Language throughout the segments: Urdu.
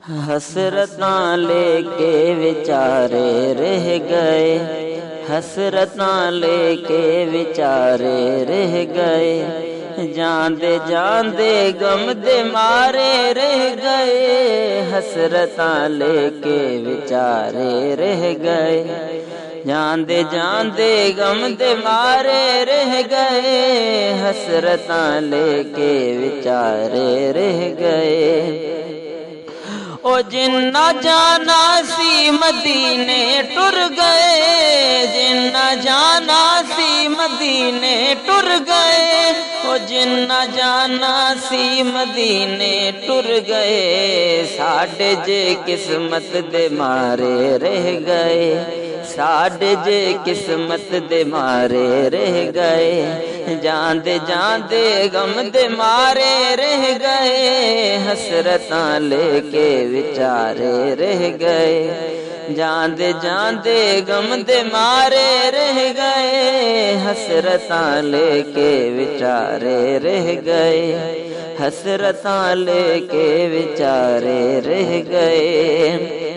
حسرتاں لے کے بیچارے رہ گئے، حسرتاں لے کے بیچارے رہ گئے، جاندے جاندے غم دے مارے رہ گئے، حسرتاں لے کے بیچارے رہ گئے، جاندے جاندے غم دے مارے رہ گئے، حسرتاں لے کے بیچارے رہ گئے۔ او جنہ جانا سی مدینے ٹر گئے، جنہ جانا سی مدینے ٹر گئے، او جنہ جانا سی مدینے ٹر گئے، ساڈے جے قسمت دے مارے رہ گئے، ساڈے جے قسمت دے مارے رہ گئے، جاندے جاندے غم دے مارے رہ گئے، حسرتاں لے کے بیچارے رہ گئے، جاندے جاندے غم دے مارے رہ گئے، حسرتاں لے کے بیچارے رہ گئے، حسرتاں لے کے بیچارے رہ گئے۔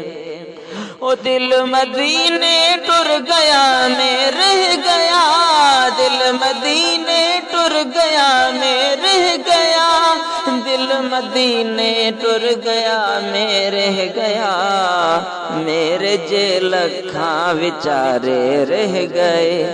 او دل مدینے ٹر گیا میں رہ گیا، دل مدینے ٹر گیا میں رہ گیا، دل مدینے ٹر گیا میں رہ گیا، میرے جے لکھاں بیچارے رہ گئے،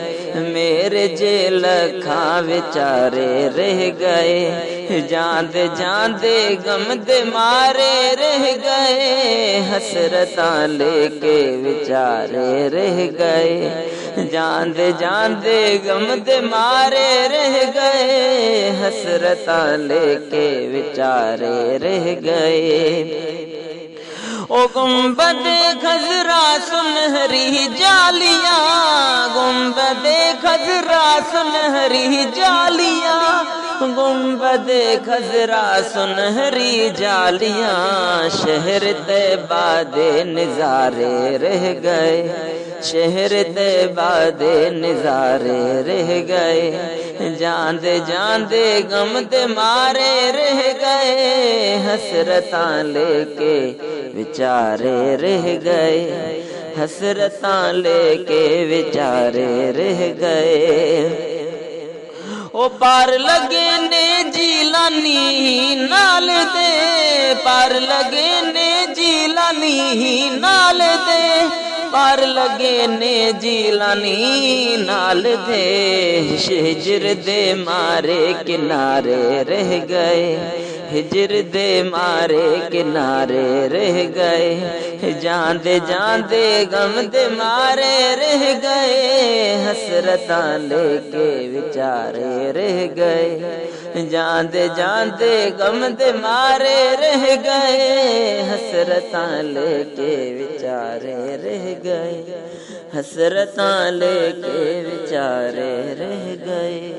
میرے جے لکھاں بیچارے رہ گئے، جاندے جاندے غم دے مارے رہ گئے، حسرتاں لے کے بیچارے رہ گئے، جاندے جاندے غم دے مارے رہ گئے، حسرتاں لے کے بیچارے رہ گئے۔ او گنبد خضرا سنہری جالیاں، گنبد خضرا سنہری جالیاں، گنبد خضرا سنہری جالیاں، شہر طیبہ دے نظارے رہ گئے، شہر طیبہ دے نظارے رہ گئے، جاندے جاندے غم دے مارے رہ گئے، حسرتاں لے کے بیچارے رہ گئے، حسرتاں لے کے بیچارے رہ گئے۔ او پار لگے نے جیلانی نال دے، پار لگے نے جیلانی نال دے، پار لگے نے جیلانی نال دے، ہجر دے مارے کنارے رہ گئے، ہجر دے مارے کنارے رہ گئے، جاندے جاندے غم دے مارے رہ گئے، حسرتاں لے کے بیچارے رہ گئے، جاندے جاندے غم دے مارے رہ گئے، حسرتاں لے کے بیچارے رہ گئے، حسرتاں لے کے بیچارے رہ گئے۔